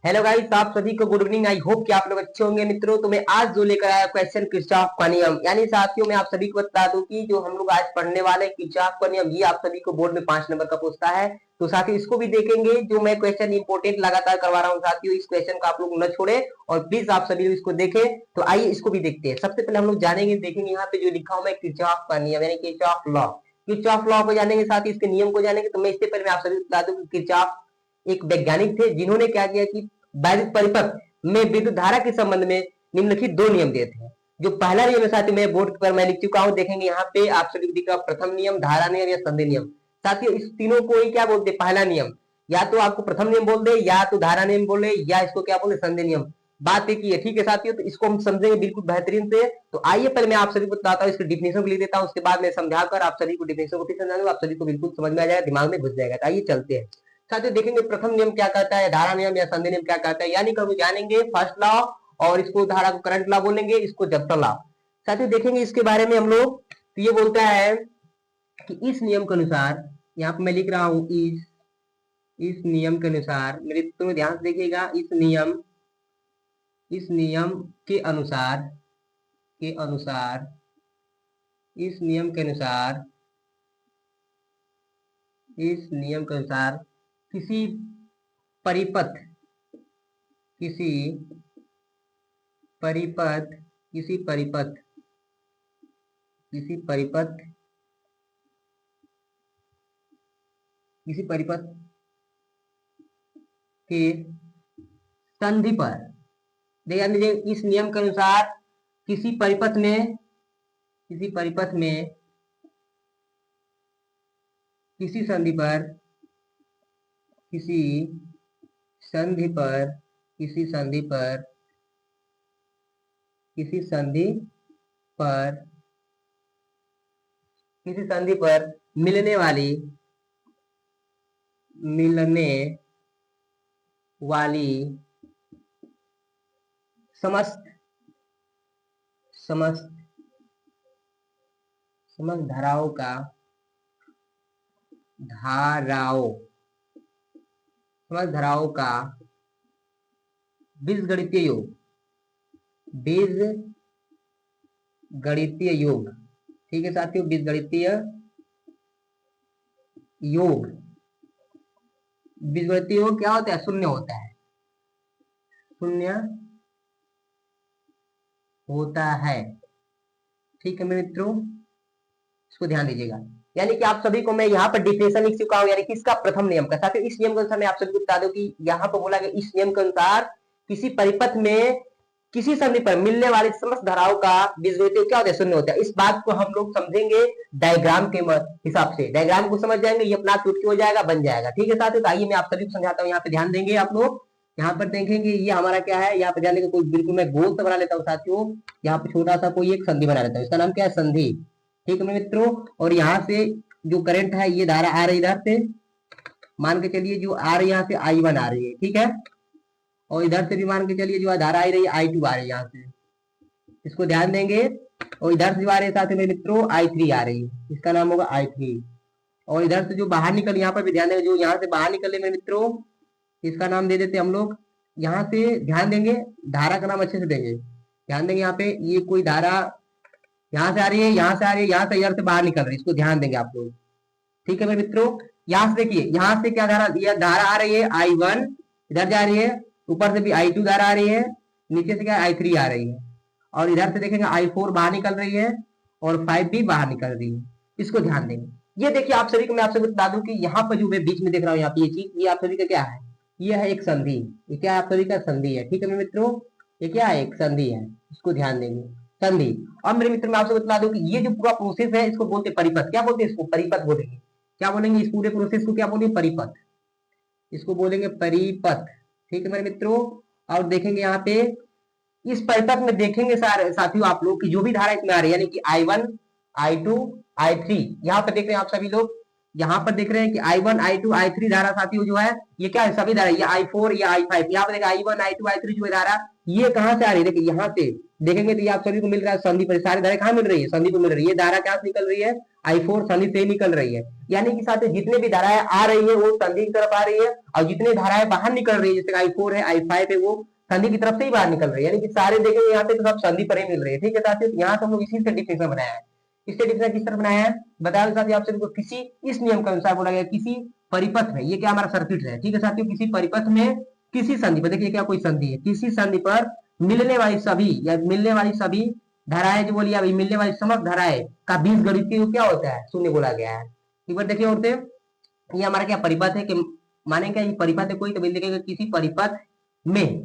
Hello guys, आप सभी को गुड इवनिंग। आई होप कि आप लोग अच्छे होंगे मित्रों। तो मैं आज जो लेकर आया क्वेश्चन किरचॉफ का नियम, यानी साथियों मैं आप सभी को बता दूं कि जो हम लोग आज पढ़ने वाले किरचॉफ का नियम, ये आप सभी को बोर्ड में 5 नंबर का पूछता है। तो साथियों इसको भी देखेंगे। जो मैं क्वेश्चन इंपोर्टेंट लगातार करवा रहा हूँ साथियों, इस क्वेश्चन को आप लोग न छोड़े और प्लीज आप सभी लोग इसको देखें। तो आइए इसको भी देखते हैं। सबसे पहले हम लोग जानेंगे, देखेंगे यहाँ पे जो लिखा हुआ है किरचॉफ का नियम यानी किरचॉफ लॉ। किरचॉफ लॉ को जानेंगे, साथ ही इसके नियम को जानेंगे। तो मैं इससे पहले मैं आप सभी को बता दूं कि किरचॉफ एक वैज्ञानिक थे जिन्होंने क्या किया कि वैद्युत परिपथ में विद्युत धारा के संबंध में निम्नलिखित 2 नियम दिए थे। जो पहला नियम है साथियों, मैं बोर्ड पर मैं लिख चुका हूं, देखेंगे यहाँ पे आप सभी को दिख रहा है प्रथम नियम, धारा नियम या संधि नियम। साथियों इस तीनों को ही क्या बोलते हैं, पहला नियम। या तो आपको प्रथम नियम बोल दे, या तो धारा नियम बोले, या इसको क्या बोले, संधि नियम। बात एक ही है, ठीक है साथियों। तो इसको हम समझेंगे बिल्कुल बेहतरीन से। तो आइए पहले मैं आप सभी को बताता हूँ, इसके डिफिनेशन को लिख देता हूँ, उसके बाद मैं समझाकर आप सभी को डिफिनेशन को फिर समझाऊंगा, आप सभी को बिल्कुल समझ में आ जाएगा, दिमाग में घुस जाएगा। तो आइए चलते हैं साथियों, देखेंगे प्रथम नियम क्या कहता है, धारा नियम या संधि नियम क्या कहता है, यानी कि जानेंगे फर्स्ट लॉ। और इसको धारा को करंट लॉ बोलेंगे, इसको जप्टर लॉ। साथियों देखेंगे इसके बारे में हम लोग। तो ये बोलता है कि इस नियम के अनुसार, यहाँ पे मैं लिख रहा हूं इस नियम के अनुसार, मेरे मित्रों ध्यान से देखिएगा, इस नियम के अनुसार इस नियम के अनुसार इस नियम के अनुसार किसी परिपथ किसी परिपथ किसी परिपथ किसी परिपथ किसी परिपथ के संधि पर, ध्यान दीजिए, इस नियम के अनुसार किसी परिपथ में किसी संधि पर किसी संधि पर किसी संधि पर किसी संधि पर किसी संधि पर मिलने वाली समस्त धाराओं का बीजगणितीय योग, ठीक है साथियों, बीजगणितीय योग क्या होता है, शून्य होता है, ठीक है मेरे मित्रों, इसको ध्यान दीजिएगा। यानी कि आप सभी को मैं यहाँ पर डिफिनेशन लिख चुका हूँ, यानी कि इसका प्रथम नियम का। साथियों इस नियम के अनुसार मैं आप सभी को बता दूं कि यहाँ पर बोला गया, इस नियम के अनुसार किसी परिपथ में किसी संधि पर मिलने वाली समस्त धाराओं का बीजगणितीय क्या होता है, शून्य होता है। इस बात को हम लोग समझेंगे डायग्राम के हिसाब से। डायग्राम को समझ जाएंगे, ये अपना चुटकी हो जाएगा, बन जाएगा, ठीक है साथियों। तो आइए मैं आप सभी को समझाता हूँ, यहाँ पे ध्यान देंगे आप लोग। यहाँ पर देखेंगे ये हमारा क्या है, यहाँ पे जाने का कोई बिल्कुल मैं गोल सा बना लेता हूँ साथियों। यहाँ पे छोटा सा कोई एक संधि बना लेता हूँ, इसका नाम क्या है, संधि, ठीक है मेरे मित्रों। और यहाँ से जो करंट है, ये धारा आ रही है इधर से, मान के चलिए जो आ रही है यहाँ से I1 आ रही है, ठीक है। और इधर से भी मान के चलिए जो धारा आ रही है I2 आ रही है यहाँ से, इसको ध्यान देंगे। और इधर से जो आ रही है साथ मेरे मित्रों I3 आ रही है, इसका नाम होगा I3। और इधर से जो बाहर निकल, यहाँ पर भी ध्यान देंगे, जो यहाँ से बाहर निकले मेरे मित्रों, इसका नाम दे देते हम लोग। यहाँ से ध्यान देंगे, धारा का नाम अच्छे से देंगे, ध्यान देंगे। यहाँ पे ये कोई धारा यहाँ से आ रही है, यहाँ से आ रही है, यहाँ से इधर से बाहर निकल रही है, इसको ध्यान देंगे आप लोग, ठीक है मेरे मित्रों। यहाँ से देखिए, यहाँ से क्या धारा, यह धारा आ रही है I1, इधर जा रही है, ऊपर से भी I2 धारा आ रही है, नीचे से क्या I3 आ रही है, और इधर से देखेंगे I4 बाहर निकल रही है, और 5 भी बाहर निकल रही है, इसको ध्यान देंगे। ये देखिए आप सभी को मैं आप सभी बता दूं कि यहाँ पर जो मैं बीच में देख रहा हूँ, यहाँ पे ये चीज, ये आप सभी का क्या है, ये है एक संधि। ये क्या है, आप सभी का संधि है, ठीक है मेरे मित्रों, ये क्या है, एक संधि है, इसको ध्यान देंगे, संधि। और मेरे मित्र मैं आपसे बता दूं कि ये जो पूरा प्रोसेस है, इसको बोलते हैं परिपथ। क्या बोलते हैं, इसको परिपथ बोलेंगे। क्या बोलेंगे, इस पूरे प्रोसेस को क्या बोलेंगे, परिपथ, इसको बोलेंगे परिपथ, ठीक है मेरे मित्रों। और देखेंगे यहाँ पे इस परिपथ में देखेंगे साथियों आप लोग कि जो भी धारा इसमें आ रही है, यानी कि I1 I2 I3, यहाँ पर देख रहे हैं आप सभी लोग, यहाँ पर देख रहे हैं कि I1 I2 I3 धारा साथियों जो है, ये क्या है, सभी धारा, ये I4 ये I5, यहाँ पर देखा I1 I2 I3 जो है धारा, ये कहाँ से आ रही है, देखिए यहाँ से देखेंगे तो ये आप सभी को मिल रहा है संधि पर, सारी धारा कहाँ मिल रही है, संधि पर मिल रही है। ये धारा कहाँ से निकल रही है, I4 संधि से निकल रही है, यानी कि साथ जितने भी धाराएं आ रही है वो संधि की तरफ आ रही है, और जितने धाराएं बाहर निकल रही है जैसे I4 है I5 है वो संधि की तरफ से ही बाहर निकल रही है, यानी कि सारे देखेंगे यहाँ पे तो सब संधि पर ही मिल रही है। ठीक है साथियों, यहाँ से हम लोग इसी से डिफिनेशन बनाया है। इससे डिफिनेशन किस तरह बनाया है बता दो साथियों आप सभी को, किसी इस नियम के अनुसार बोला गया किसी परिपथ में, ये क्या हमारा सर्किट है। ठीक है साथियों, किसी परिपथ में किसी संधि पर, देखिए क्या कोई संधि है, किसी संधि पर मिलने वाली सभी या मिलने वाली सभी धाराएं जो बोली अभी, मिलने वाली समस्त धाराएं का बीजगणितीय क्या होता है, शून्य बोला गया है। एक बार देखिए और ये हमारा क्या परिपथ है, कि माने क्या ये परिपथ है कोई, तो लिखेगा किसी परिपथ में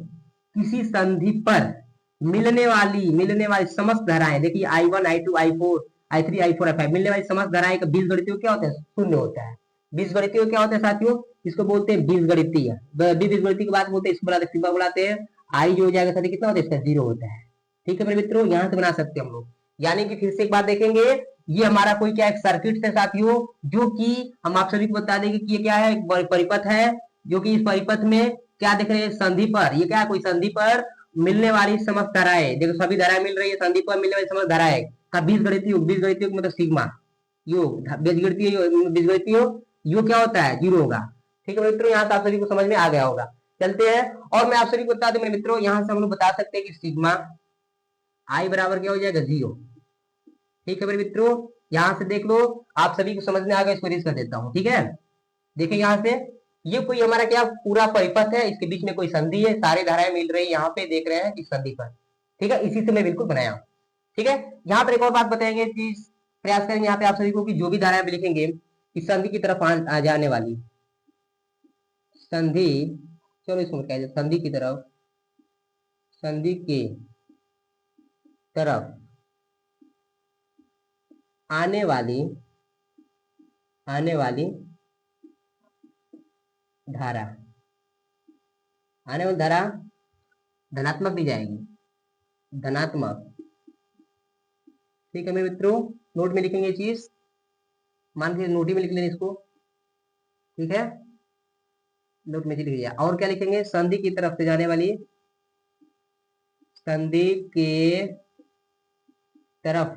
किसी संधि पर मिलने वाली समस्त धाराएं, देखिए I1 I2 I4 I3 I4 I5 मिलने वाली समस्त धाराएं का बीजगणितीय क्या होता है, शून्य होता है। बीजगणितीय क्या होता है साथियों, इसको बोलते हैं बीजगणितीय। बीजगणितीय की बात बोलते हैं, इसको बुलाते हैं, बुलाते हैं आई जो हो जाएगा साथियों कितना होता है, इसका 0 होता है। ठीक है मेरे मित्रों, यहाँ से बना सकते हैं हम लोग। यानी कि फिर से एक बात देखेंगे, ये हमारा कोई क्या एक सर्किट है साथियों, जो कि हम आप सभी को बता देंगे कि ये क्या है, एक परिपथ है, जो कि इस परिपथ में क्या देख रहे हैं, संधि पर, ये क्या है कोई संधि पर मिलने वाली समस्त धाराएं, देखो सभी धाराएं मिल रही है, संधि पर मिलने वाली समस्त धाराएं का बीजगणितीय योग, बीजगणितीय मतलब सिग्मा योग, बीजगणितीय योग क्या होता है, 0 होगा। ठीक है मित्रों, यहाँ से आप सभी को समझ में आ गया होगा। चलते हैं, और मैं आप सभी को बता दूं मेरे मित्रों, यहाँ से हम लोग बता सकते हैं कि सिग्मा आई बराबर क्या हो जाएगा, 0। ठीक है मेरे मित्रों, यहाँ से देख लो, आप सभी को समझ में आ गया, इसको रीज कर देता हूँ। ठीक है, देखिए यहाँ से ये कोई हमारा क्या पूरा परिपथ है, इसके बीच में कोई संधि है, सारी धाराएं मिल रही है, यहाँ पे देख रहे हैं इस संधि पर। ठीक है, इसी से मैं बिल्कुल बनाया हूँ। ठीक है, यहाँ पर एक और बात बताएंगे कि प्रयास करेंगे यहाँ पे आप सभी को कि जो भी धाराएं लिखेंगे इस संधि की तरफ आ जाने वाली संधि, चलो इसको क्या है, संधि की तरफ, संधि के तरफ आने वाली धारा, आने वाली धारा धनात्मक दी जाएगी, धनात्मक। ठीक है मेरे मित्रों, नोट में लिखेंगे ये चीज, मान के नोट में लिख लेंगे इसको। ठीक है, नोट में लिख लिया। और क्या लिखेंगे, संधि की तरफ से जाने वाली, संधि के तरफ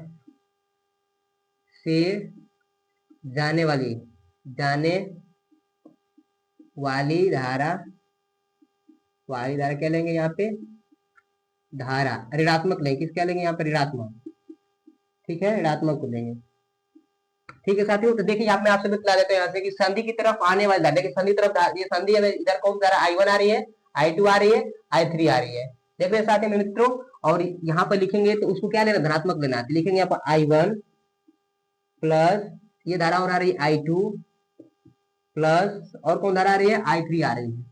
से जाने वाली धारा, क्या लेंगे यहाँ पे, धारा ऋणात्मक लेंगे, किस क्या लेंगे यहाँ पे, ऋणात्मक। ठीक है, ऋणात्मक को लेंगे। ठीक है साथियों, तो देखिए यहाँ मैं आपसे बता देता हूँ यहाँ से कि संधि की तरफ आने वाली धारा, देखिए संधि तरफ, ये संधि इधर कौन धारा, I1 आ रही है, I2 आ रही है, I3 आ रही है। देख रहे साथियों मेरे मित्रों, और यहाँ पर लिखेंगे तो उसको क्या लेना, धनात्मक लेना, तो लिखेंगे यहाँ पर I1 प्लस ये धारा और आ रही है I2 प्लस और कौन धारा आ रही है, I3 आ रही है।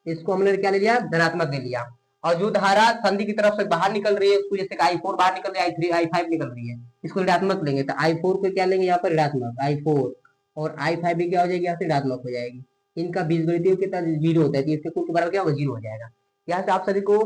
इसको हमने क्या ले लिया, धनात्मक ले लिया। और जो धारा संधि की तरफ से बाहर निकल रही है उसको, जैसे I4 बाहर निकल रही है, I3 I5 निकल रही है, इसको ऋणात्मक लेंगे, तो I4 को क्या लेंगे यहाँ पर, ऋणात्मक I4, और I5 भी क्या हो जाएगी, यहाँ से ऋणात्मक हो जाएगी। इनका बीजगणितीय कितना 0 होता है, तो इसके कुल के बराबर क्या होगा, 0 हो जाएगा। यहाँ से आप सभी को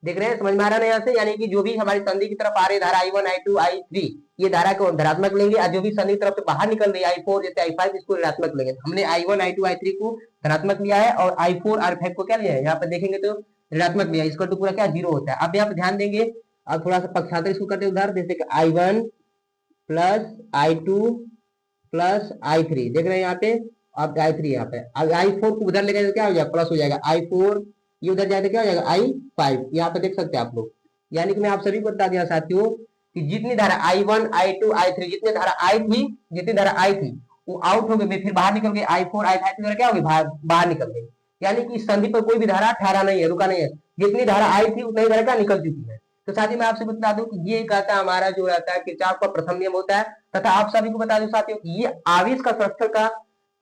देख रहे हैं, समझ में आ रहा है यहाँ से, यानी कि जो भी हमारी संधि की तरफ आ रही धारा I1 I2 I3, ये धारा को धनात्मक लेंगे, और जो भी संधि की तरफ से बाहर निकल रही है I4 जैसे I5, इसको ऋणात्मक लेंगे। हमने I1 I2 I3 को धनात्मक लिया है, और I4 R5 को क्या लिया है, यहाँ पर देखेंगे तो ऋणात्मक लिया, इसका तो पूरा क्या 0 होता है। अब यहाँ पे ध्यान देंगे, अब थोड़ा सा पक्षांतर इसको करते उधर, जैसे कि I1 plus I2 plus I3, देख रहे हैं यहाँ पे, अब I3 यहाँ पे, अब I4 को उधर लेकर क्या हो जाएगा, प्लस हो जाएगा I4, ये उधर जाए तो क्या हो जाएगा I5, यहाँ पे देख सकते हैं आप लोग। यानी कि मैं आप सभी को बता दिया साथियों कि जितनी धारा I1 I2 I3, जितनी धारा आई थी वो आउट हो गई, फिर बाहर निकल गई, I4 I5 की धारा क्या हो गई, बाहर निकल गई। यानी कि इस संधि पर कोई भी धारा ठहरा नहीं है, रुका नहीं है, जितनी धारा आई थी उतनी धारा क्या निकल चुकी है। तो साथ ही मैं आपसे बता दूं कि ये कहता हमारा जो रहता है किरचॉफ का प्रथम नियम होता है, तथा आप सभी को बता दूं साथियों कि ये आवेश का संरक्षण का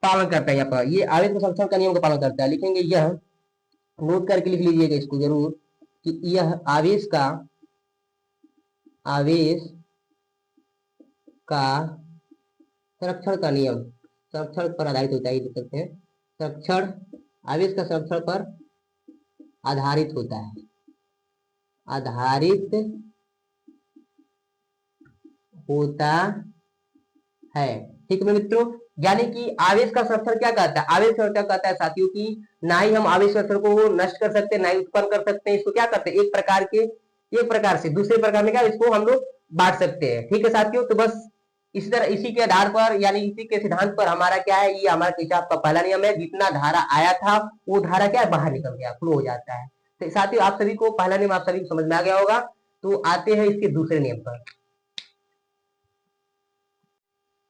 पालन करता है। यहाँ पर ये आवेश का संरक्षण का नियम का पालन करता है। लिखेंगे यह, नोट करके लिख लीजिएगा इसको जरूर, कि यह आवेश का संरक्षण का नियम, संरक्षण पर आधारित होता है, लिख सकते हैं संरक्षण, आवेश का संरक्षण पर आधारित होता है, आधारित होता है। ठीक है मित्रों, यानी कि आवेश का संरक्षण क्या कहता है, आवेश संरक्षण कहता है साथियों की ना ही हम आवेश संरक्षण को नष्ट कर सकते, ना ही उत्पन्न कर सकते हैं, इसको क्या करते हैं, एक प्रकार से दूसरे प्रकार में क्या इसको हम लोग बांट सकते हैं। ठीक है साथियों, तो बस इसी तरह इसी के आधार पर यानी इसी के सिद्धांत पर हमारा क्या है, ये हमारा किरचॉफ का पहला नियम है, जितना धारा आया था वो धारा क्या है, बाहर निकल गया, फ्लो हो जाता है। तो साथियों आप सभी को पहला नियम आप सभी को समझ में आ गया होगा। तो आते हैं इसके दूसरे नियम पर।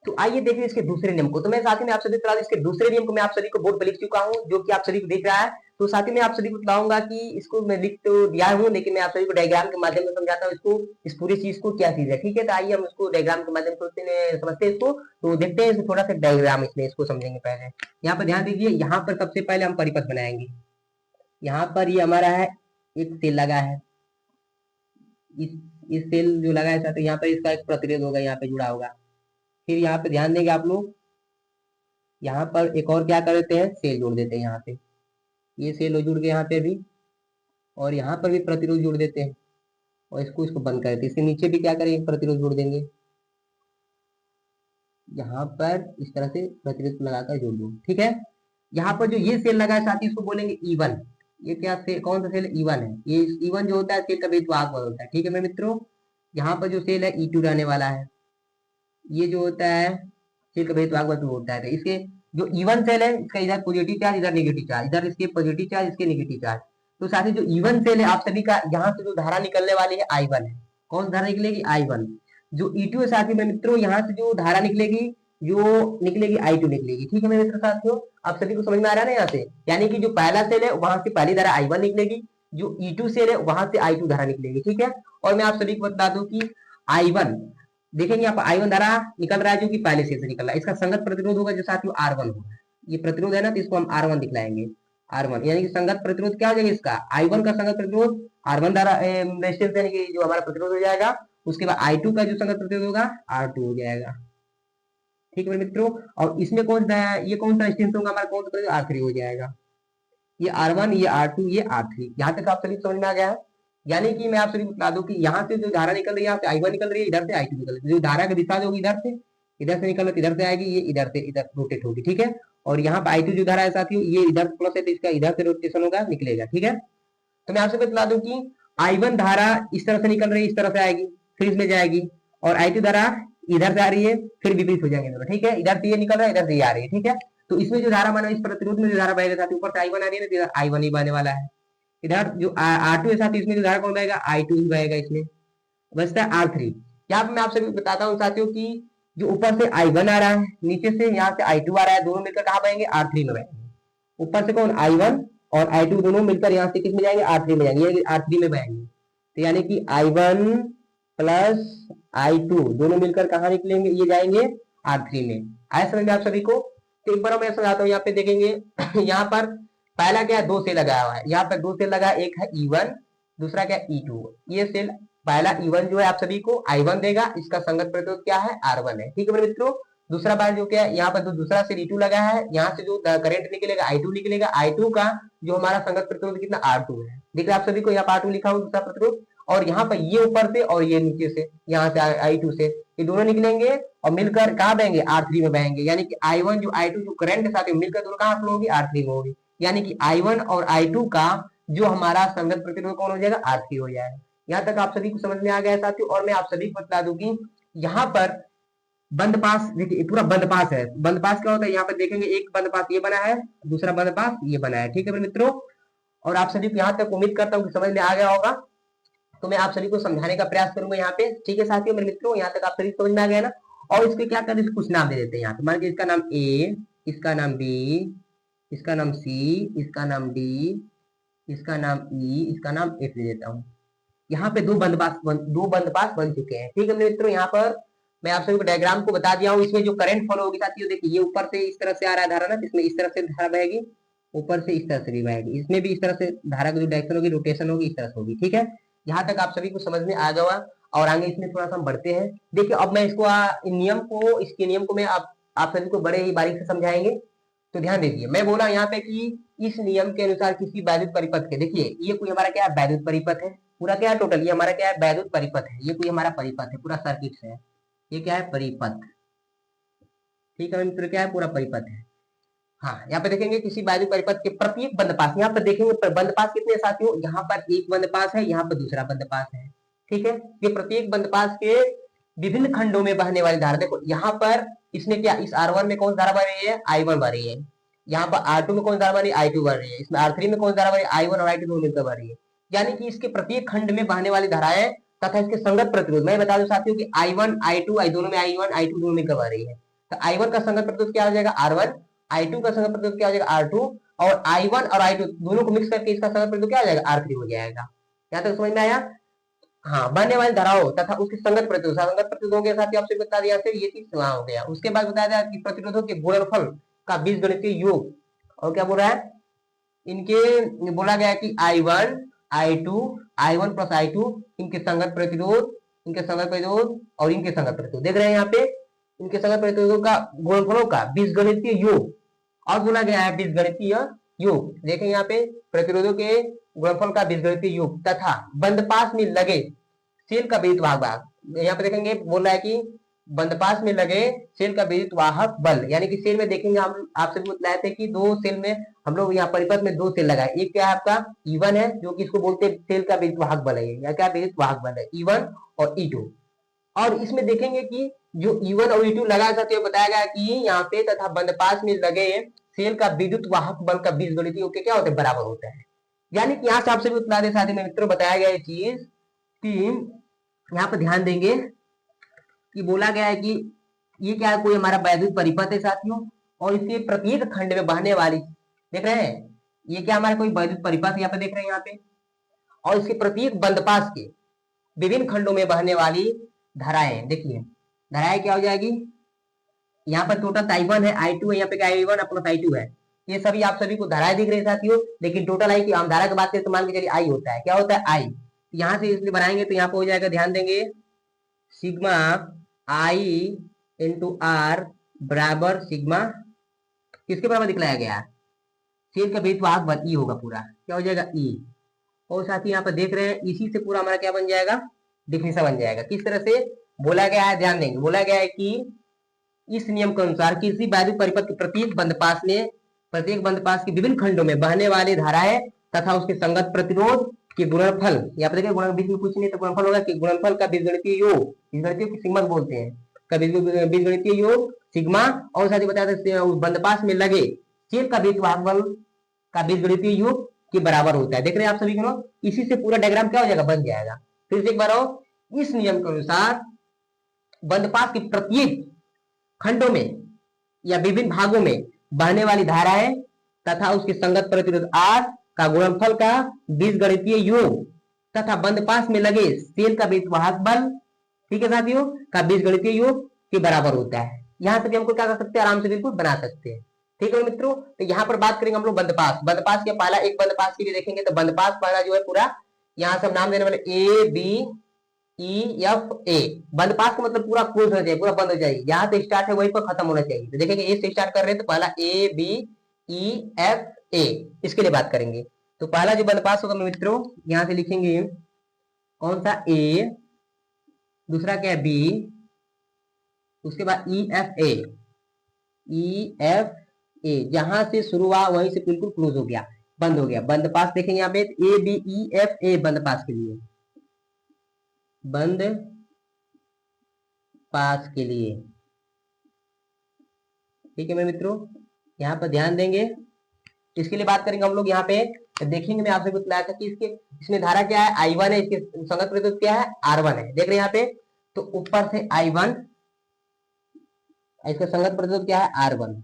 तो आइए देखिए इसके दूसरे नियम को। तो मैं साथ ही में आप सभी को बता दूं, इसके दूसरे नियम को मैं आप सभी को बोर्ड पर लिख चुका हूं, जो कि आप सभी को दिख रहा है। तो साथ ही में आप सभी को बताऊंगा कि इसको मैं लिख तो दिया हूं, लेकिन मैं आप सभी को डायग्राम के माध्यम से समझाता हूं इसको, इस पूरी चीज को क्या चीज है। ठीक है, तो आइए हम इसको डायग्राम के माध्यम से समझते हैं इसको। तो देखते हैं इसको थोड़ा सा डायग्राम, इसमें इसको समझेंगे। पहले यहाँ पर ध्यान दीजिए, यहाँ पर सबसे पहले हम परिपथ बनाएंगे। यहाँ पर ये हमारा है एक सेल लगा है, इस सेल जो लगा है साथ, यहाँ पर इसका एक प्रतिरोध होगा, यहाँ पे जुड़ा होगा। फिर यहाँ पे ध्यान देंगे आप लोग, यहाँ पर एक और क्या कर देते हैं, सेल जोड़ देते हैं। यहाँ पे ये सेल जुड़ गए यहाँ पे भी, और यहाँ पर भी प्रतिरोध जोड़ देते हैं, और इसको बंद कर देते हैं। इसके नीचे भी क्या करेंगे, प्रतिरोध जोड़ देंगे। यहाँ पर इस तरह से प्रतिरोध लगाकर जोड़ दो। ठीक है, यहाँ पर जो ये सेल लगा है साथी, इसको बोलेंगे E1। ये क्या सेल, कौन सा सेल, E1 है। ये E1 जो होता है सेल का भेदभाग होता है। ठीक है मेरे मित्रों, यहाँ पर जो सेल है E2 रहने वाला है। ये जो होता है सेल का भेदभाग होता है। तो इसके जो E1 सेल है, इसका इधर पॉजिटिव चार्ज, इधर नेगेटिव चार्ज, इधर इसके पॉजिटिव चार्ज, इसके नेगेटिव चार्ज। तो साथी जो E1 सेल है आप सभी का, यहाँ से जो धारा निकलने वाली है I1 है। कौन सी धारा निकलेगी, I1। जो E2 है साथी मेरे मित्रों, यहाँ से जो धारा निकलेगी, जो निकलेगी I2 निकलेगी। ठीक है मेरे मित्र साथियों, आप सभी को समझ में आ रहा है ना यहाँ से। यानी कि जो पहला सेल है वहां से पहली धारा I1 निकलेगी, जो E2 सेल है वहां से I2 धारा निकलेगी। ठीक है, और मैं आप सभी को बता दूं कि I1 देखेंगे यहाँ पर I1 धारा निकल रहा है, जो कि पहले सेल से निकल रहा है। इसका संगत प्रतिरोध होगा जो साथियों R1 होगा। ये प्रतिरोध है ना, तो इसको हम R1 दिखलाएंगे। R1 यानी कि संगत प्रतिरोध क्या हो जाएगा, इसका I1 का संगत प्रतिरोध R1 धारा रेजिस्टेंस यानी कि जो हमारा प्रतिरोध हो जाएगा। उसके बाद I2 का जो संगत प्रतिरोध होगा R2 हो जाएगा। ठीक है मेरे मित्रों, और इसमें कौन सा है, ये कौन सा रेजिस्टेंस होगा हमारा, कौन सा प्रतिरोध, R3 हो जाएगा। ये R1, ये R2, ये R3। यहाँ तक आप सभी समझ में आ गया है। यानी कि मैं आप सभी बता दूं कि यहाँ से जो धारा निकल रही है, यहाँ से I1 निकल रही है, इधर से I2 निकल रही है। जो धारा की दिशा होगी इधर से निकल इधर से आएगी, ये इधर से इधर रोटेट होगी। ठीक है, और यहाँ पे I2 जो धारा है साथियों, ये इधर प्लस है तो इसका इधर से रोटेशन होगा, निकलेगा। ठीक है, तो मैं आपसे बता दूं कि I1 धारा इस तरह से निकल रही है, इस तरह से आएगी, फिर इसमें जाएगी, और I2 धारा इधर से आ रही है, फिर विपरीत हो जाएंगे दोनों। ठीक है, इधर से ये निकल रहा है, इधर से ये आ रही है। ठीक है, तो इसमें जो धारा बना, इस प्रतिरोध में जो धारा बहेगा साथ, ऊपर से I1 आ रही है, इधर I1 ही बहने वाला है। इधर जो R2 के साथ, इसमें जो धारा कौन बहेगा, I2 ही बहेगा। इसमें बचता है R3। यहाँ पे मैं आपसे बताता हूँ साथियों की जो ऊपर से I1 आ रहा है, नीचे से यहाँ से I2 आ रहा है, दोनों मिलकर कहाँ बहेंगे, R3 में बहेंगे। ऊपर से कौन, I1 और I2 दोनों मिलकर यहाँ से किस में जाएंगे, R3 में जाएंगे, यानी R3 में बहेंगे। तो यानी कि I1 प्लस I2 दोनों मिलकर कहाँ निकलेंगे, ये जाएंगे R3 में। आया समझ में आप सभी को। तो एक बार मैं समझाता हूँ, यहाँ पे देखेंगे यहाँ पर पहला क्या है, दो सेल लगाया हुआ है। यहाँ पर दो सेल लगा है, एक है E1, दूसरा क्या है E2। ये सेल पहला E1 जो है आप सभी को I1 देगा, इसका संगत प्रतिरोध क्या है, R1 है। ठीक है मेरे मित्रों, दूसरा बार जो क्या है, यहाँ पर दूसरा सेल E2 लगा है, यहाँ से जो करंट निकलेगा I2 निकलेगा, I2 का जो हमारा संगत प्रतिरोध कितना, R2 है। देख रहे आप सभी को, यहाँ पर R2 लिखा हुआ दूसरा प्रतिरोध, और यहाँ पर ये ऊपर से और ये नीचे से, यहाँ से I2 से, ये दोनों निकलेंगे और मिलकर कहाँ बहेंगे, R3 में बहेंगे। यानी कि I1 जो I2 जो करंट के साथ मिलकर दोनों कहाँ फ्लो होगी, R3 में होगी। यानी कि I1 और I2 का जो हमारा संगत प्रतिरोध कौन हो जाएगा, R3 हो जाएगा। यहाँ तक आप सभी को समझ में आ गया साथियों। और मैं आप सभी को बता दूं कि यहाँ पर बंद पास, देखिए पूरा बंद पास है। बंद पास क्या होता है, यहाँ पर देखेंगे एक बंद पास ये बना है, दूसरा बंद पास ये बना है। ठीक है मेरे मित्रों, और आप सभी को यहाँ तक उम्मीद करता हूँ कि समझ में आ गया होगा। तो मैं आप सभी को समझाने का प्रयास करूंगा यहाँ पे। ठीक है साथियों मेरे मित्रों, यहाँ तक आप सभी समझ में आ गया ना। और इसके क्या करते हैं, कुछ नाम दे देते हैं यहाँ पे। मान लीजिए इसका नाम A, इसका नाम B, इसका नाम C, इसका नाम D, इसका नाम E, इसका नाम F दे देता हूँ। यहाँ पे दो बंद पास बन चुके हैं। ठीक है मेरे मित्रों, यहाँ पर मैं आप सभी को डायग्राम को बता दिया हूँ। इसमें जो करंट फॉलो होगी साथियों, देखिए ये ऊपर से इस तरह से आ रहा है धारा ना, इसमें इस तरह से धारा बहेगी, ऊपर से इस तरह से भी बहेगी, इसमें भी इस तरह से धारा की जो डायरेक्शन होगी, रोटेशन होगी, इस तरह से होगी। ठीक है, यहाँ तक आप सभी को समझ में आ गया। और आगे इसमें थोड़ा सा हम बढ़ते हैं। देखिए अब मैं इसको इसके नियम को मैं आप सभी को बड़े ही बारीक से समझाएंगे। तो ध्यान दीजिए, मैं बोला यहाँ पे कि इस नियम के अनुसार किसी वैद्युत परिपथ के, देखिए ये कोई हमारा क्या है, वैद्युत परिपथ है पूरा, क्या है टोटल, ये हमारा क्या है, वैद्युत परिपथ है। ये कोई हमारा परिपथ है, पूरा सर्किट है, ये क्या है, परिपथ। ठीक है मित्र, क्या है, पूरा परिपथ है। हाँ, यहाँ पे देखेंगे किसी वैद्युत परिपथ के प्रत्येक बंद पास, यहाँ पर देखेंगे बंद पास कितने साथियों, यहाँ पर एक बंद पास है, यहाँ पर दूसरा बंद पास है। ठीक है, ये प्रत्येक बंद पास के विभिन्न खंडों में बहने वाली धारा। देखो यहाँ पर इसमें क्या, इस R1 में कौन सी धारा बह रही है, I1 बह रही है। यहाँ पर R2 में कौन सी धारा बह रही है, I2 बह रही है। इसमें R3 में कौन सी धारा बह रही है, I1 और I2 दोनों मिलकर बह रही है। यानी कि इसके प्रत्येक खंड में बहने वाली धाराएं तथा इसके संगत प्रतिरोध। मैं बता दूं साथियों कि I1 I2 दोनों में I1 I2 दोनों मिलकर बह रही है। तो I1 का संगत प्रतिरोध क्या हो जाएगा, R1, I2 का संगत प्रतिरोध क्या हो जाएगा, R2, और I1 और I2 दोनों को मिक्स करके इसका संगत प्रतिरोध क्या हो जाएगा, R3 हो जाएगा। यहाँ तक समझ में आया। हाँ, बहने वाली धाराओं तथा उसके संगत प्रतिरोधों के साथ आपसे बता दिया, ये चीज वहां हो गया। उसके बाद बताया जाए कि प्रतिरोधों के गुणनफल का बीजगणितीय योग, और क्या बोल रहा है, इनके बोला गया कि I1 I1 प्लस I2 इनके संगत प्रतिरोध और इनके संगत प्रतिरोध। देख रहे हैं यहाँ पे इनके संगत प्रतिरोधों का गुणनफलों का बीजगणितीय योग, और बोला गया है बीजगणितीय योग। देखें यहाँ पे प्रतिरोधों के गुणनफल का बीजगणितीय योग तथा बंदपास में लगे सेल का विद्युत वाहक बल। यहाँ पे देखेंगे बोल रहा है कि बंदपास में लगे सेल का विद्युत वाहक बल, यानी कि सेल में देखेंगे हम आपसे बताए थे कि दो सेल में हम लोग यहाँ परिपथ में दो सेल लगाए। एक क्या है आपका E1 है, जो कि इसको बोलते हैं सेल का विद्युत वाहक बल है, या क्या विद्युत वाहक बल है, E1 और E2। और इसमें देखेंगे कि जो E1 और E2 लगाया जाते हैं, बताया गया कि यहाँ पे तथा बंदपास में लगे सेल का विद्युत वाहक बल का बीजगणितीय योग क्या होता है, बराबर होता है। यानी कि यहाँ से आपसे भी बता दें साथी में मित्रों, बताया गया ये चीज कि यहाँ पर ध्यान देंगे कि बोला गया है कि ये क्या है, कोई हमारा वैद्युत परिपथ है साथियों, और इसके प्रत्येक खंड में बहने वाली, देख रहे हैं ये क्या हमारा कोई वैद्युत परिपथ यहाँ पे देख रहे हैं यहाँ पे, और इसके प्रत्येक बंदपास के विभिन्न खंडों में बहने वाली धाराएं। देखिए धाराएं क्या हो जाएगी, यहाँ पर टोटल I1 है, I2 है, यहाँ पे I1 प्लस I2 है। ये सभी आप सभी को धाराएं दिख रही है साथियों, लेकिन टोटल आई की हम धारा की बात करें तो मान के चलिए I होता है, क्या होता है I। यहाँ से इसलिए बनाएंगे तो यहाँ पे हो जाएगा, ध्यान देंगे, सिग्मा I इंटू R बराबर सिग्मा किसके बराबर दिखलाया गया है, सेल का विद्युत वाहक बल E होगा पूरा, क्या हो जाएगा E। और साथ ही यहाँ पर देख रहे हैं इसी से पूरा हमारा क्या बन जाएगा, डिफिनेशन बन जाएगा। किस तरह से बोला गया है, ध्यान देंगे, बोला गया है कि इस नियम के अनुसार किसी वैद्युत परिपथ के प्रत्येक बंदपास के विभिन्न खंडों में बहने वाली धाराएं तथा उसके संगत प्रतिरोध के गुणनफल, यहाँ पर देखिए गुणन बीच में कुछ नहीं तो गुणनफल होगा कि गुणनफल का बीजगणितीय योग, बीजगणितीय को सिग्मा बोलते हैं, का बीजगणितीय योग सिग्मा, और साथ ही बताया बंदपास में लगे सेल का विद्युत वाहक बल का बीजगणितीय योग के बराबर होता है। देख रहे हैं आप सभी को, इसी से पूरा डायग्राम क्या हो जाएगा, बन जाएगा। फिर से एक बार आओ, इस नियम के अनुसार बंदपास के प्रत्येक खंडों में या विभिन्न भागों में बहने वाली धाराएं तथा उसके संगत प्रतिरोध R का गुणनफल का बीजगणितीय योग तथा बंदपास में लगे सेल का विद्युत वाहक बल, ठीक है साथियों, का बीजगणितीय योग के बराबर होता है। यहां से भी हमको क्या कर सकते हैं, आराम से बिल्कुल बना सकते हैं। ठीक है मित्रों, तो यहाँ पर बात करेंगे हम लोग बंदपास के पहला एक बंदपास के लिए देखेंगे। तो बंदपास पहला जो है पूरा, यहाँ से हम नाम देने वाले ABEFA। बंदपास का मतलब पूरा क्लोज होना चाहिए, पूरा बंद हो जाएगी, यहाँ से स्टार्ट है वहीं पर खत्म होना चाहिए। तो देखेंगे ए से स्टार्ट कर रहे हैं, तो पहला ABEFA, इसके लिए बात करेंगे। तो पहला जो बंदपास होगा मित्रों, यहाँ से लिखेंगे कौन सा A, दूसरा क्या है B, उसके बाद EFA, जहां से शुरू हुआ वहीं से बिल्कुल क्लोज हो गया, बंद हो गया। बंदपास देखेंगे यहाँ पे ABEFA बंदपास के लिए, बंद पास के लिए, ठीक है मेरे मित्रों, यहाँ पर ध्यान देंगे। इसके लिए बात करेंगे हम लोग यहाँ पे, तो देखेंगे मैं आपसे बताया था कि इसमें धारा क्या है, I1 है, इसके संगत प्रतिरोध क्या है, R1 है। देख रहे हैं यहाँ पे, तो ऊपर से I1, इसका संगत प्रतिरोध क्या है, R1,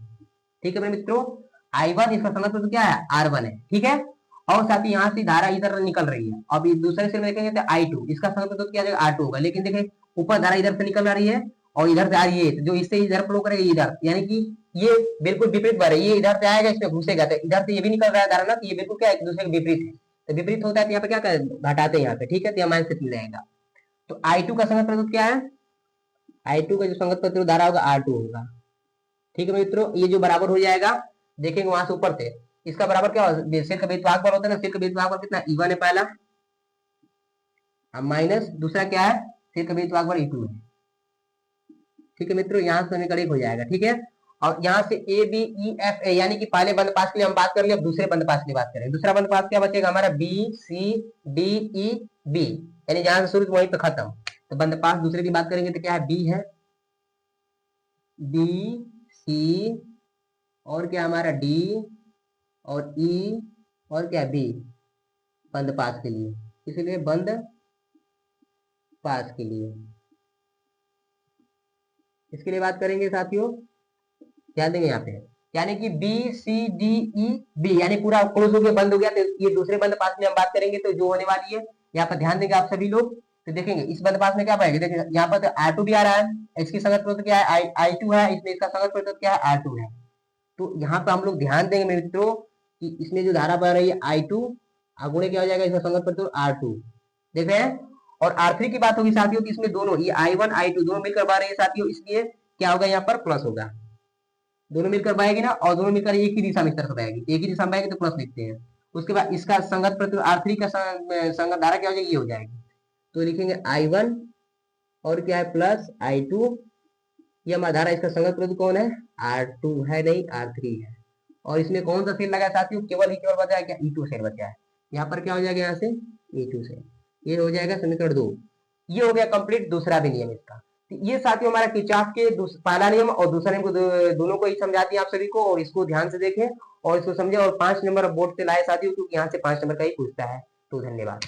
ठीक है मेरे मित्रों, I1 इसका संगत प्रतिरोध क्या है, R1 है, ठीक है। और साथ ही यहाँ से धारा इधर निकल रही है। अब दूसरे से देखेंगे तो I2, इसका संगत प्रतिरोध क्या है, R2 होगा। लेकिन देखें ऊपर धारा इधर से निकल रही है और इधर से आ रही है, तो जो इससे इधर फ्लो करेगा इधर, यानी कि ये बिल्कुल विपरीत बार है, ये इधर से आएगा इसमें घुसेगा, तो इधर से ये भी निकल रहा है धारा ना, तो ये बिल्कुल क्या एक दूसरे के विपरीत है। तो विपरीत होता है तो यहाँ पे क्या घटाते हैं यहाँ पे, ठीक है, तो यहाँ माइनस से रहेगा। तो I2 का संगत प्रतिरोध क्या है, I2 का जो संगत प्रतिरोध धारा होगा R2 होगा, ठीक है मित्रों। ये जो बराबर हो जाएगा, देखेंगे वहां से ऊपर से इसका बराबर क्या होगा, सेल का विद्युत वाहक बल होता है ना, सेल का विद्युत वाहक बल कितना, E1 है पहला, अब माइनस दूसरा क्या है, सेल का विद्युत वाहक बल E2 है, ठीक है मित्रों। यहाँ से समीकरण एक हो जाएगा, ठीक है। और यहाँ से ABEFA, यानी कि पहले बंदपास के लिए हम बात कर लिया, अब दूसरे बंदपास के लिए बात करें। दूसरा बंदपास क्या बचेगा हमारा, BCDEB, यानी जहां से शुरू वहीं पे खत्म, तो बंद पास दूसरे की बात करेंगे तो क्या है, बी है, बी सी और क्या हमारा डी और ई और क्या बी, बंद पास के लिए, इसीलिए बंद पास के लिए। इसके लिए बात करेंगे साथियों, ध्यान देंगे यहाँ पे, यानी कि B C D E B, यानी पूरा क्लोज हो गया, बंद हो गया, तो ये दूसरे बंद पास में हम बात करेंगे तो जो होने वाली है, यहाँ पर ध्यान देंगे आप सभी लोग। तो देखेंगे इस बंद पास में क्या पाएंगे, देखिए यहाँ पर तो R2 भी आ रहा है, इसकी संगत प्रतिरोध क्या है, I2 है, इसमें इसका संगत प्रतिरोध क्या है, R2 है। तो यहाँ पर हम लोग ध्यान देंगे मेरे मित्रों कि इसमें जो धारा बह रही है I2 गुणे क्या हो जाएगा, इसका संगत प्रतिरोध R2, देख रहे हैं। और R3 की बात होगी साथियों कि इसमें दोनों ये I1 I2 दोनों मिलकर बह रही है साथियों, इसलिए क्या होगा, यहाँ पर प्लस होगा, दोनों मिलकर बहेगी ना, और दोनों मिलकर एक ही दिशा में इस तरह से बहेगी, एक ही दिशा में बहेगी तो प्लस लिखते हैं। उसके बाद इसका संगत प्रतिरोध R3 का संगत धारा क्या हो जाएगी, ये हो जाएगी, तो लिखेंगे I1 और क्या है प्लस I2, ये हमारा धारा, इसका संगत प्रतिरोध कौन है, R2 है, नहीं R3 है। और इसमें कौन सा सेल लगा है साथियों, केवल ही केवल बचा है क्या, E2 सेल बचा है। यहाँ पर क्या हो जाएगा, यहाँ से E2 सेल, ये हो जाएगा समीकरण 2। ये हो गया कंप्लीट दूसरा भी नियम इसका। तो ये साथियों हमारा किरचॉफ के पहला नियम और दूसरा नियम को दोनों को ही समझा दिया आप सभी को, और इसको ध्यान से देखें और इसको समझे, और 5 नंबर बोर्ड से लाए साथियों, क्योंकि यहाँ से 5 नंबर का ही पूछता है। तो धन्यवाद।